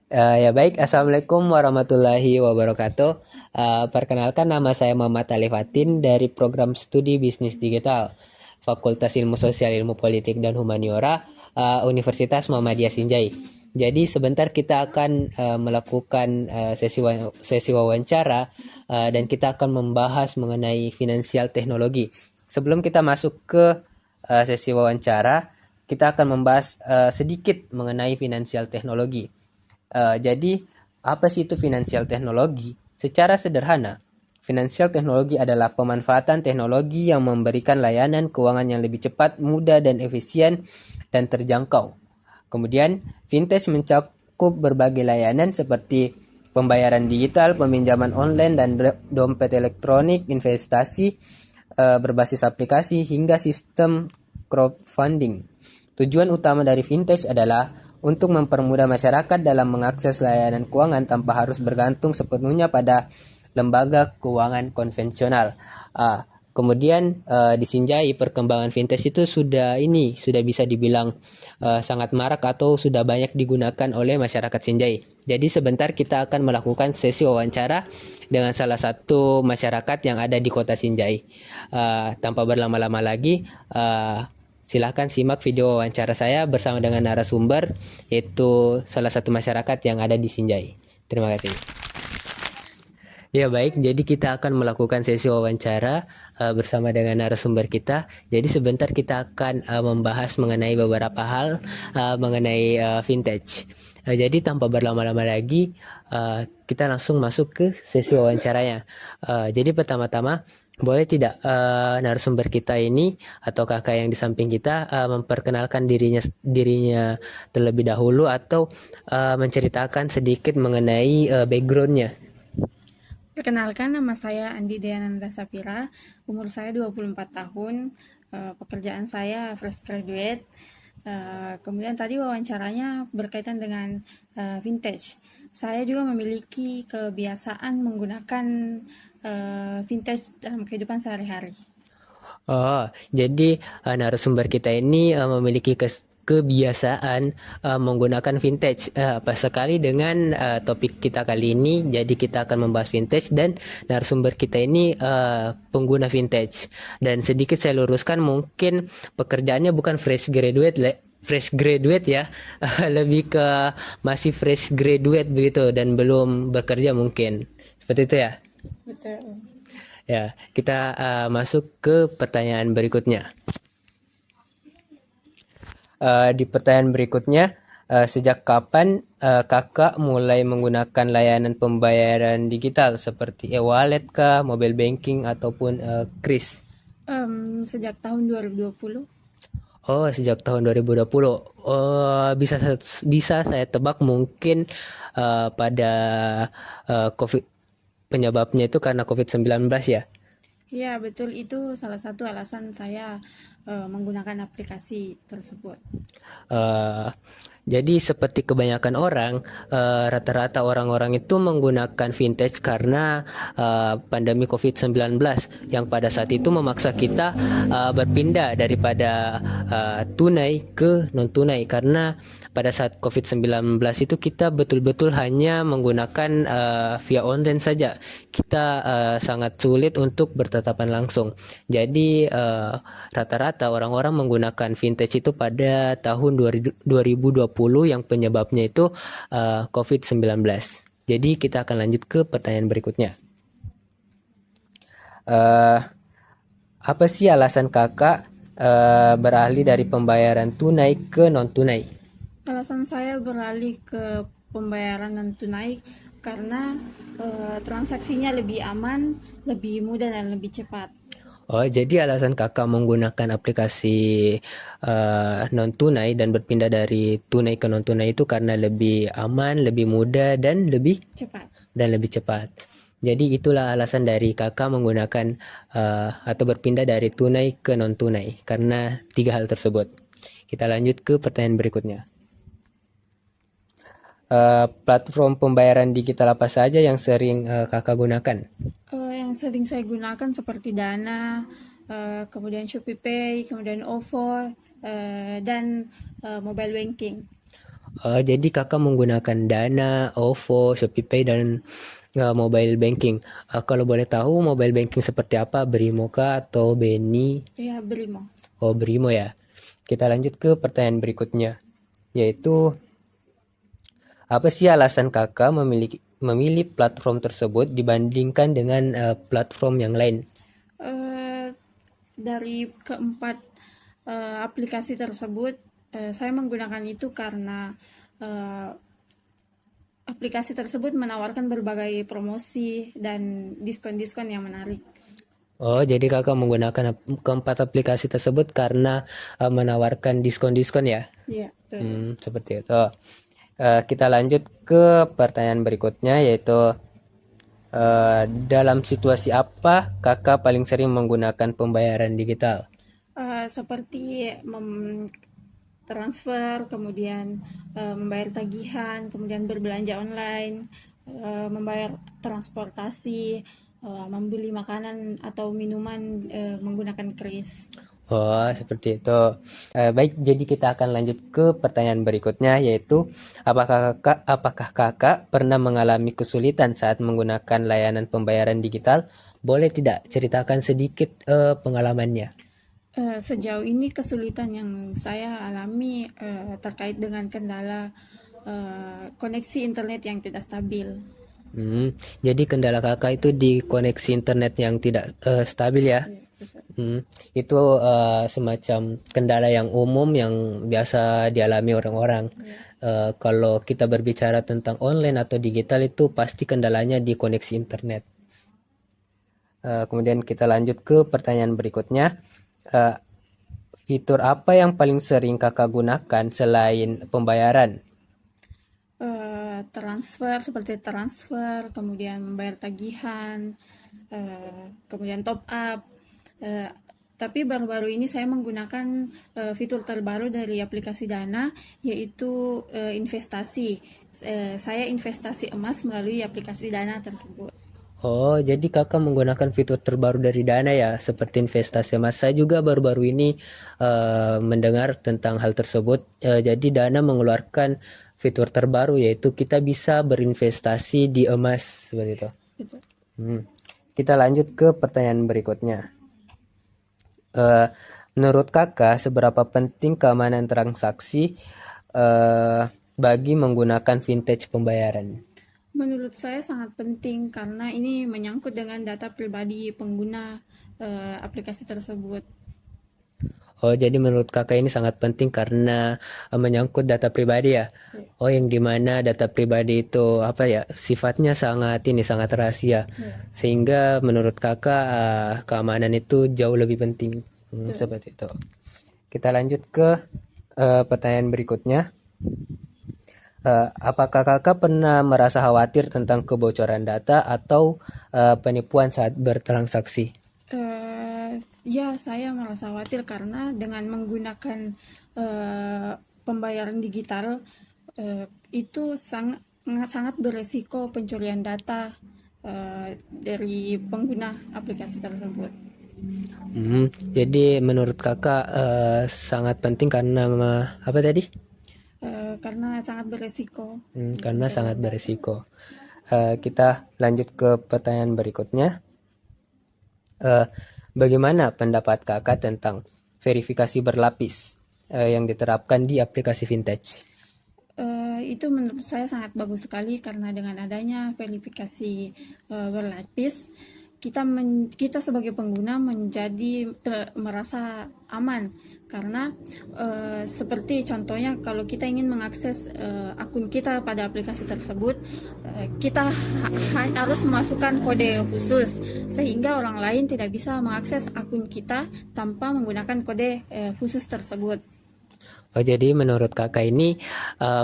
Ya baik, Assalamualaikum warahmatullahi wabarakatuh. Perkenalkan nama saya Muhammad Ali Fatin dari program studi Bisnis Digital, Fakultas Ilmu Sosial, Ilmu Politik dan Humaniora, Universitas Muhammadiyah Sinjai. Jadi sebentar kita akan melakukan sesi wawancara dan kita akan membahas mengenai finansial teknologi. Sebelum kita masuk ke sesi wawancara, kita akan membahas sedikit mengenai finansial teknologi. Jadi, apa sih itu finansial teknologi? Secara sederhana, finansial teknologi adalah pemanfaatan teknologi yang memberikan layanan keuangan yang lebih cepat, mudah, dan efisien dan terjangkau. Kemudian, fintech mencakup berbagai layanan seperti pembayaran digital, peminjaman online, dan dompet elektronik, investasi berbasis aplikasi, hingga sistem crowdfunding. Tujuan utama dari fintech adalah untuk mempermudah masyarakat dalam mengakses layanan keuangan tanpa harus bergantung sepenuhnya pada lembaga keuangan konvensional. Kemudian di Sinjai perkembangan fintech itu sudah bisa dibilang sangat marak atau sudah banyak digunakan oleh masyarakat Sinjai. Jadi sebentar kita akan melakukan sesi wawancara dengan salah satu masyarakat yang ada di kota Sinjai. Tanpa berlama-lama lagi, silahkan simak video wawancara saya bersama dengan narasumber, yaitu salah satu masyarakat yang ada di Sinjai. Terima kasih. Ya baik, jadi kita akan melakukan sesi wawancara bersama dengan narasumber kita. Jadi sebentar kita akan membahas mengenai beberapa hal mengenai vintage. Jadi tanpa berlama-lama lagi, kita langsung masuk ke sesi wawancaranya. Jadi pertama-tama, boleh tidak narasumber kita ini atau kakak yang di samping kita memperkenalkan dirinya terlebih dahulu atau menceritakan sedikit mengenai backgroundnya? Perkenalkan, nama saya Andi Deananda Sapira, umur saya 24 tahun, pekerjaan saya fresh graduate. Kemudian tadi wawancaranya berkaitan dengan vintage. Saya juga memiliki kebiasaan menggunakan vintage dalam kehidupan sehari-hari. Oh, jadi narasumber kita ini memiliki kebiasaan menggunakan vintage. Pas sekali dengan topik kita kali ini, jadi kita akan membahas vintage dan narasumber kita ini pengguna vintage. Dan sedikit saya luruskan, mungkin pekerjaannya bukan fresh graduate ya, lebih ke masih fresh graduate begitu dan belum bekerja mungkin. Seperti itu ya. Betul. Ya, kita masuk ke pertanyaan berikutnya. Di pertanyaan berikutnya, sejak kapan kakak mulai menggunakan layanan pembayaran digital seperti e-wallet kah, mobile banking ataupun kris? Sejak tahun 2020. Oh, sejak tahun 2020. Oh, bisa saya tebak mungkin pada COVID, penyebabnya itu karena COVID-19 ya. Ya, betul, itu salah satu alasan saya menggunakan aplikasi tersebut. Eh, jadi seperti kebanyakan orang, rata-rata orang-orang itu menggunakan vintage karena pandemi COVID-19 yang pada saat itu memaksa kita berpindah daripada tunai ke non-tunai karena pada saat COVID-19 itu kita betul-betul hanya menggunakan via online saja. Kita sangat sulit untuk bertatapan langsung. Jadi rata-rata orang-orang menggunakan vintage itu pada tahun 2020 yang penyebabnya itu COVID-19. Jadi kita akan lanjut ke pertanyaan berikutnya. Uh, apa sih alasan kakak beralih dari pembayaran tunai ke non-tunai? Alasan saya beralih ke pembayaran non tunai karena transaksinya lebih aman, lebih mudah dan lebih cepat. Oh, jadi alasan kakak menggunakan aplikasi non-tunai dan berpindah dari tunai ke non-tunai itu karena lebih aman, lebih mudah, Cepat. dan lebih cepat. Jadi itulah alasan dari kakak menggunakan atau berpindah dari tunai ke non-tunai karena tiga hal tersebut. Kita lanjut ke pertanyaan berikutnya. Platform pembayaran digital apa saja yang sering kakak gunakan? Yang sering saya gunakan seperti Dana, kemudian ShopeePay, kemudian OVO, dan mobile banking. Jadi kakak menggunakan Dana, OVO, ShopeePay, dan mobile banking. Kalau boleh tahu mobile banking seperti apa? Brimo kah atau Beni? Ya, Brimo. Oh, Brimo ya. Kita lanjut ke pertanyaan berikutnya, yaitu apa sih alasan kakak memilih platform tersebut dibandingkan dengan platform yang lain? Eh, dari keempat aplikasi tersebut, saya menggunakan itu karena eh, aplikasi tersebut menawarkan berbagai promosi dan diskon-diskon yang menarik. Oh, jadi kakak menggunakan keempat aplikasi tersebut karena menawarkan diskon-diskon ya? Iya, betul. Seperti itu. Kita lanjut ke pertanyaan berikutnya, yaitu dalam situasi apa kakak paling sering menggunakan pembayaran digital? Seperti transfer, kemudian membayar tagihan, kemudian berbelanja online, membayar transportasi, membeli makanan atau minuman menggunakan kris. Oh, seperti itu. Baik, jadi kita akan lanjut ke pertanyaan berikutnya, yaitu apakah kakak pernah mengalami kesulitan saat menggunakan layanan pembayaran digital? Boleh tidak ceritakan sedikit pengalamannya? Sejauh ini kesulitan yang saya alami terkait dengan kendala koneksi internet yang tidak stabil. Jadi kendala kakak itu di koneksi internet yang tidak stabil ya? Ya, betul. Itu semacam kendala yang umum yang biasa dialami orang-orang. Ya. Kalau kita berbicara tentang online atau digital itu pasti kendalanya di koneksi internet. Kemudian kita lanjut ke pertanyaan berikutnya. Eh, Fitur apa yang paling sering kakak gunakan selain pembayaran? Transfer seperti transfer, kemudian membayar tagihan, kemudian top up. Eh, tapi baru-baru ini saya menggunakan fitur terbaru dari aplikasi Dana, yaitu investasi. Saya investasi emas melalui aplikasi Dana tersebut. Oh, jadi kakak menggunakan fitur terbaru dari Dana ya, seperti investasi emas. Saya juga baru-baru ini mendengar tentang hal tersebut. Jadi Dana mengeluarkan fitur terbaru, yaitu kita bisa berinvestasi di emas, seperti itu. Gitu. Kita lanjut ke pertanyaan berikutnya. Menurut kakak, seberapa penting keamanan transaksi bagi menggunakan vintage pembayaran? Menurut saya sangat penting karena ini menyangkut dengan data pribadi pengguna aplikasi tersebut. Oh, jadi menurut kakak ini sangat penting karena menyangkut data pribadi ya? Ya. Oh, yang dimana data pribadi itu apa ya, sifatnya sangat rahasia, Ya. sehingga menurut kakak keamanan itu jauh lebih penting. Seperti itu. Kita lanjut ke pertanyaan berikutnya. Apakah kakak pernah merasa khawatir tentang kebocoran data atau penipuan saat bertransaksi? Ya, saya merasa khawatir karena dengan menggunakan pembayaran digital itu sangat beresiko pencurian data dari pengguna aplikasi tersebut. Jadi menurut kakak sangat penting karena apa tadi? Karena sangat beresiko. Karena sangat beresiko. Kita lanjut ke pertanyaan berikutnya. Bagaimana pendapat kakak tentang verifikasi berlapis yang diterapkan di aplikasi vintage? Itu menurut saya sangat bagus sekali karena dengan adanya verifikasi berlapis, kita sebagai pengguna menjadi merasa aman karena seperti contohnya kalau kita ingin mengakses akun kita pada aplikasi tersebut, kita harus memasukkan kode khusus sehingga orang lain tidak bisa mengakses akun kita tanpa menggunakan kode khusus tersebut. Oh, jadi menurut kakak ini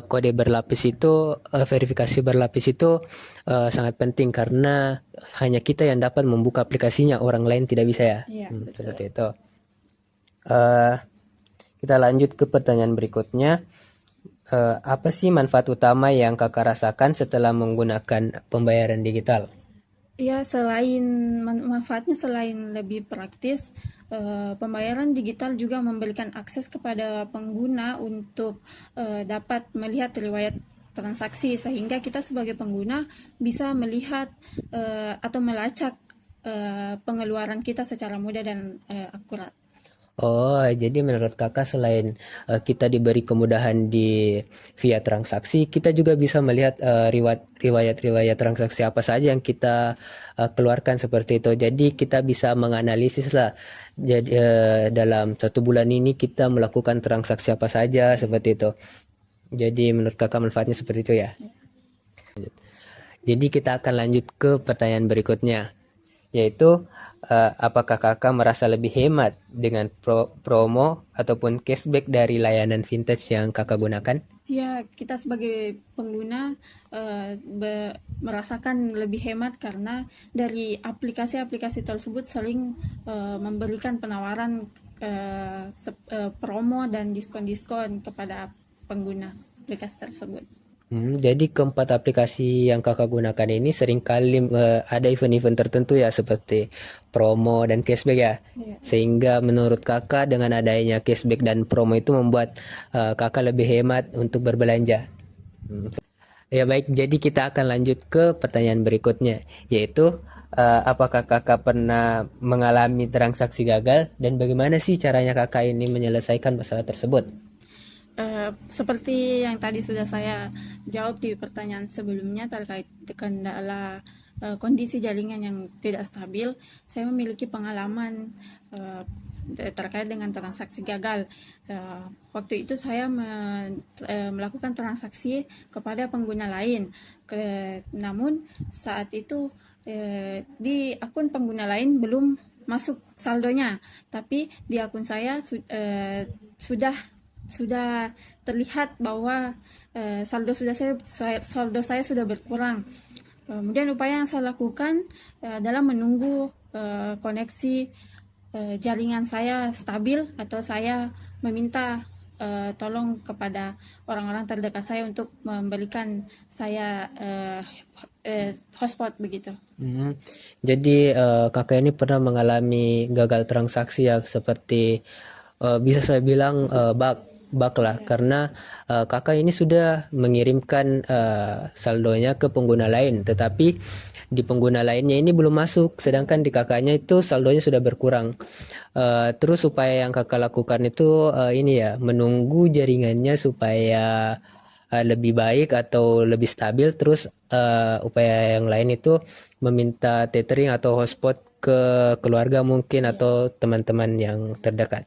kode berlapis itu, verifikasi berlapis itu sangat penting karena hanya kita yang dapat membuka aplikasinya, orang lain tidak bisa ya? Iya, Seperti itu. Kita lanjut ke pertanyaan berikutnya. Apa sih manfaat utama yang kakak rasakan setelah menggunakan pembayaran digital? Ya, selain manfaatnya selain lebih praktis, pembayaran digital juga memberikan akses kepada pengguna untuk dapat melihat riwayat transaksi, sehingga kita sebagai pengguna bisa melihat atau melacak pengeluaran kita secara mudah dan akurat. Oh, jadi menurut kakak selain kita diberi kemudahan di via transaksi, kita juga bisa melihat riwayat-riwayat transaksi apa saja yang kita keluarkan seperti itu. Jadi kita bisa menganalisis lah. Jadi dalam 1 bulan ini kita melakukan transaksi apa saja seperti itu. Jadi menurut kakak manfaatnya seperti itu ya. Jadi kita akan lanjut ke pertanyaan berikutnya, yaitu apakah kakak merasa lebih hemat dengan promo ataupun cashback dari layanan vintage yang kakak gunakan? Ya, kita sebagai pengguna merasakan lebih hemat karena dari aplikasi-aplikasi tersebut sering memberikan penawaran promo dan diskon-diskon kepada pengguna aplikasi tersebut. Jadi keempat aplikasi yang kakak gunakan ini seringkali ada event-event tertentu ya, seperti promo dan cashback ya. Ya. Sehingga menurut kakak dengan adanya cashback dan promo itu membuat kakak lebih hemat untuk berbelanja. Ya baik, jadi kita akan lanjut ke pertanyaan berikutnya, yaitu apakah kakak pernah mengalami transaksi gagal dan bagaimana sih caranya kakak ini menyelesaikan masalah tersebut? Seperti yang tadi sudah saya jawab di pertanyaan sebelumnya terkait kendala kondisi jaringan yang tidak stabil, saya memiliki pengalaman terkait dengan transaksi gagal. Waktu itu saya melakukan transaksi kepada pengguna lain, namun saat itu di akun pengguna lain belum masuk saldonya, tapi di akun saya sudah terlihat bahwa saldo saya sudah berkurang. Kemudian upaya yang saya lakukan adalah menunggu koneksi jaringan saya stabil, atau saya meminta tolong kepada orang-orang terdekat saya untuk memberikan saya hotspot begitu. Jadi kakak ini pernah mengalami gagal transaksi ya, seperti bisa saya bilang bug lah, karena kakak ini sudah mengirimkan saldonya ke pengguna lain, tetapi di pengguna lainnya ini belum masuk, sedangkan di kakaknya itu saldonya sudah berkurang. Terus upaya yang kakak lakukan itu ini ya, menunggu jaringannya supaya lebih baik atau lebih stabil. Terus upaya yang lain itu meminta tethering atau hotspot ke keluarga mungkin atau teman-teman yang terdekat.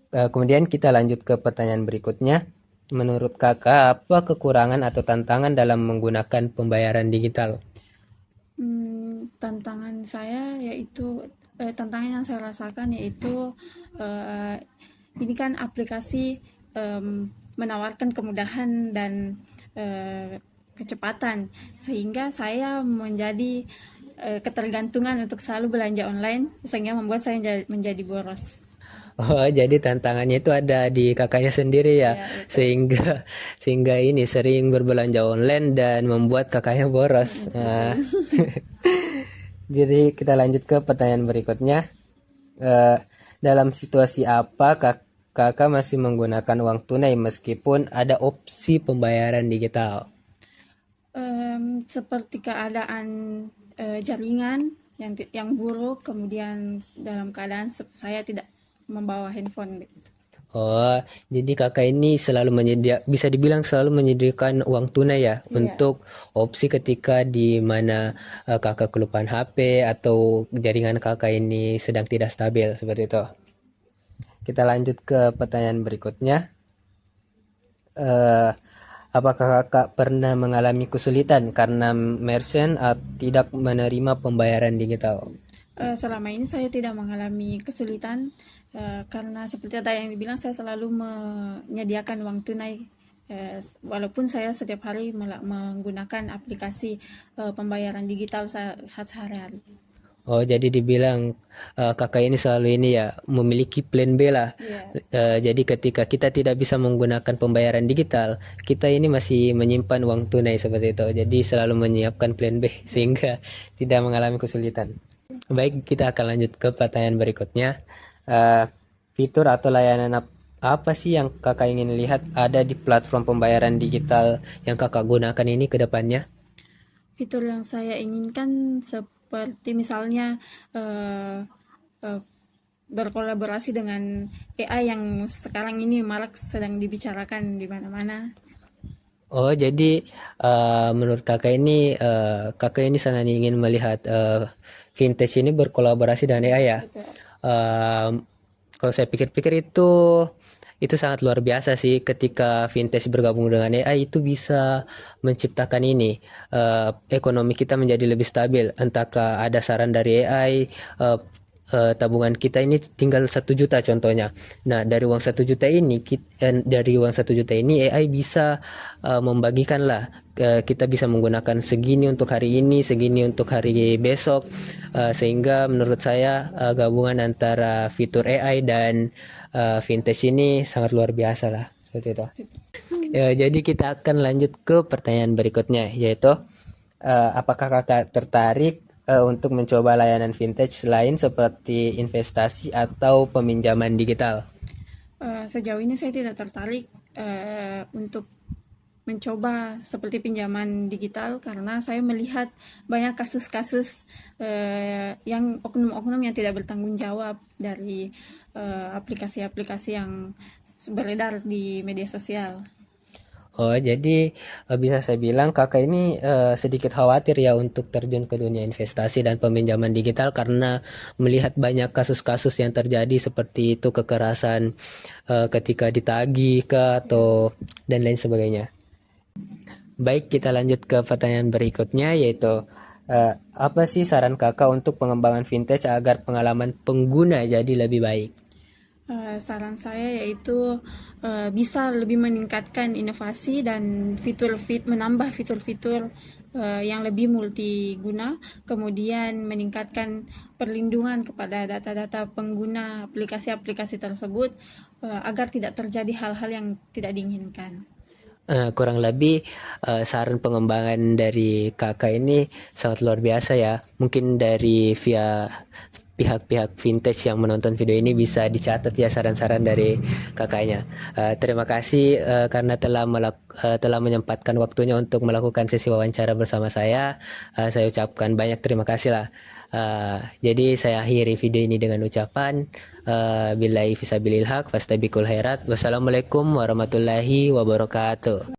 Kemudian kita lanjut ke pertanyaan berikutnya. Menurut kakak, apa kekurangan atau tantangan dalam menggunakan pembayaran digital? Tantangan yang saya rasakan yaitu ini kan aplikasi menawarkan kemudahan dan kecepatan, sehingga saya menjadi ketergantungan untuk selalu belanja online, sehingga membuat saya menjadi boros. Oh, jadi tantangannya itu ada di kakaknya sendiri ya, sehingga ini sering berbelanja online dan membuat kakaknya boros. Jadi kita lanjut ke pertanyaan berikutnya. Dalam situasi apa kakak masih menggunakan uang tunai meskipun ada opsi pembayaran digital? Seperti keadaan jaringan yang buruk, kemudian dalam keadaan saya tidak membawa handphone. Oh, jadi kakak ini bisa dibilang selalu menyediakan uang tunai ya, untuk opsi ketika di mana kakak kelupaan HP atau jaringan kakak ini sedang tidak stabil seperti itu. Kita lanjut ke pertanyaan berikutnya. Apakah kakak pernah mengalami kesulitan karena merchant tidak menerima pembayaran digital? Selama ini saya tidak mengalami kesulitan karena seperti tadi yang dibilang, saya selalu menyediakan uang tunai walaupun saya setiap hari menggunakan aplikasi pembayaran digital sehari-hari. Oh, jadi dibilang kakak ini selalu ini ya, memiliki plan B lah. Jadi ketika kita tidak bisa menggunakan pembayaran digital, kita ini masih menyimpan uang tunai seperti itu. Jadi selalu menyiapkan plan B sehingga tidak mengalami kesulitan. Baik, kita akan lanjut ke pertanyaan berikutnya. Eh, Fitur atau layanan apa sih yang kakak ingin lihat ada di platform pembayaran digital yang kakak gunakan ini ke depannya? Fitur yang saya inginkan seperti misalnya eh, eh, berkolaborasi dengan AI yang sekarang ini marak sedang dibicarakan di mana-mana. Oh, jadi menurut kakak ini sangat ingin melihat vintage ini berkolaborasi dengan AI ya. Betul. Eh, Kalau saya pikir-pikir itu sangat luar biasa sih ketika vintage bergabung dengan AI itu bisa menciptakan ekonomi kita menjadi lebih stabil. Entahkah ada saran dari AI, tabungan kita ini tinggal 1 juta contohnya. Nah, dari uang 1 juta ini AI bisa membagikan lah, kita bisa menggunakan segini untuk hari ini, segini untuk hari besok, sehingga menurut saya gabungan antara fitur AI dan vintage ini sangat luar biasa lah seperti itu. Ya, jadi kita akan lanjut ke pertanyaan berikutnya, yaitu apakah kakak tertarik untuk mencoba layanan vintage lain seperti investasi atau peminjaman digital? Sejauh ini saya tidak tertarik untuk mencoba seperti pinjaman digital karena saya melihat banyak kasus-kasus yang oknum-oknum yang tidak bertanggung jawab dari aplikasi-aplikasi yang beredar di media sosial. Oh, jadi bisa saya bilang kakak ini sedikit khawatir ya untuk terjun ke dunia investasi dan peminjaman digital karena melihat banyak kasus-kasus yang terjadi seperti itu, kekerasan ketika ditagih ke atau dan lain sebagainya. Baik, kita lanjut ke pertanyaan berikutnya, yaitu apa sih saran kakak untuk pengembangan vintage agar pengalaman pengguna jadi lebih baik? Saran saya yaitu bisa lebih meningkatkan inovasi dan menambah fitur-fitur yang lebih multiguna, kemudian meningkatkan perlindungan kepada data-data pengguna aplikasi-aplikasi tersebut agar tidak terjadi hal-hal yang tidak diinginkan. Kurang lebih saran pengembangan dari kakak ini sangat luar biasa ya. Mungkin dari via pihak-pihak vintage yang menonton video ini bisa dicatat ya saran-saran dari kakaknya. Terima kasih karena telah menyempatkan waktunya untuk melakukan sesi wawancara bersama saya. Saya ucapkan banyak terima kasih lah. Jadi saya akhiri video ini dengan ucapan billahi fisabilil haq fastabikul khairat. Wassalamualaikum warahmatullahi wabarakatuh.